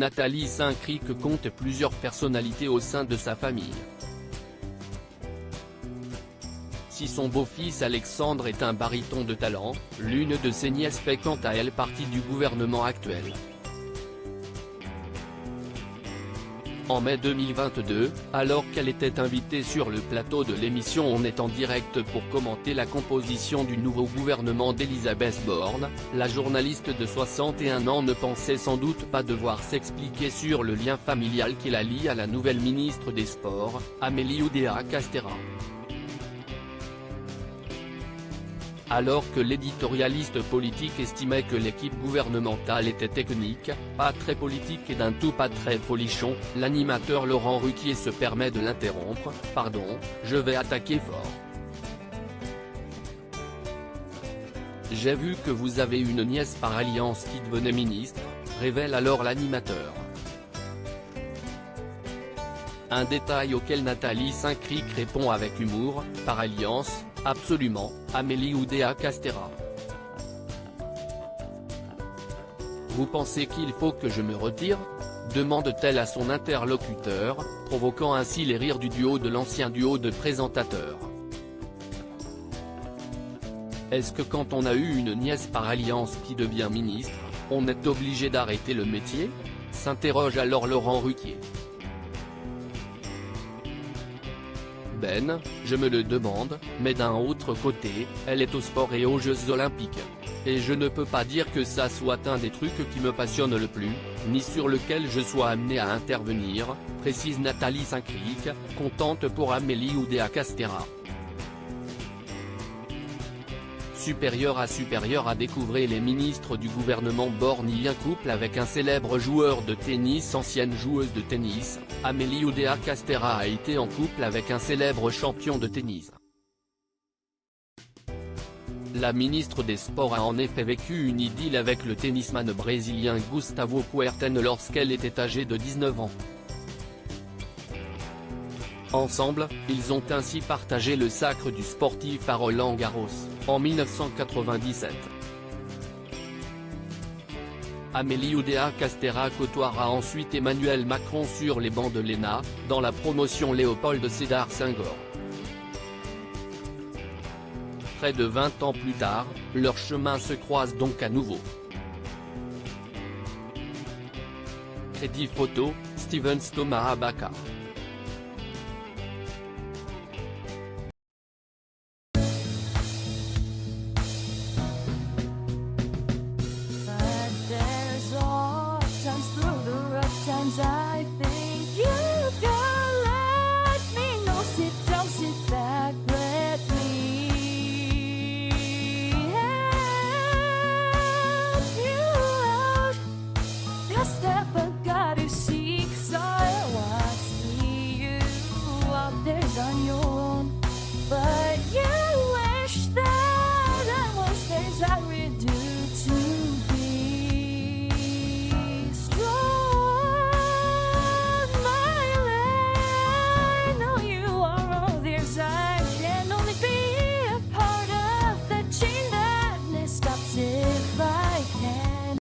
Nathalie Saint-Cricq compte plusieurs personnalités au sein de sa famille. Si son beau-fils Alexandre est un baryton de talent, l'une de ses nièces fait quant à elle partie du gouvernement actuel. En mai 2022, alors qu'elle était invitée sur le plateau de l'émission On est en direct pour commenter la composition du nouveau gouvernement d'Elisabeth Borne, la journaliste de 61 ans ne pensait sans doute pas devoir s'expliquer sur le lien familial qui la lie à la nouvelle ministre des Sports, Amélie Oudéa-Castéra. Alors que l'éditorialiste politique estimait que l'équipe gouvernementale était technique, pas très politique et d'un tout pas très folichon, l'animateur Laurent Ruquier se permet de l'interrompre. « Pardon, je vais attaquer fort. J'ai vu que vous avez une nièce par alliance qui devenait ministre », révèle alors l'animateur. Un détail auquel Nathalie Saint-Cricq répond avec humour, « Par alliance, absolument, Amélie Oudéa-Castéra. Vous pensez qu'il faut que je me retire ? Demande-t-elle à son interlocuteur, provoquant ainsi les rires du duo de l'ancien duo de présentateurs. Est-ce que quand on a eu une nièce par alliance qui devient ministre, on est obligé d'arrêter le métier ? S'interroge alors Laurent Ruquier. Ben, je me le demande, mais d'un autre côté, elle est au sport et aux Jeux Olympiques. Et je ne peux pas dire que ça soit un des trucs qui me passionne le plus, ni sur lequel je sois amené à intervenir, précise Nathalie Saint-Cricq, contente pour Amélie Oudéa-Castéra. Supérieur à découvrir les ministres du gouvernement Borne y un couple avec un célèbre joueur de tennis. Ancienne joueuse de tennis, Amélie Oudéa-Castéra a été en couple avec un célèbre champion de tennis. La ministre des Sports a en effet vécu une idylle avec le tennisman brésilien Gustavo Kuerten lorsqu'elle était âgée de 19 ans. Ensemble, ils ont ainsi partagé le sacre du sportif à Roland-Garros, en 1997. Amélie Oudéa-Castéra côtoiera ensuite Emmanuel Macron sur les bancs de l'ENA, dans la promotion Léopold Sédar Senghor. Près de 20 ans plus tard, leurs chemins se croisent donc à nouveau. Crédit photo, Stevens Thomas Abaka.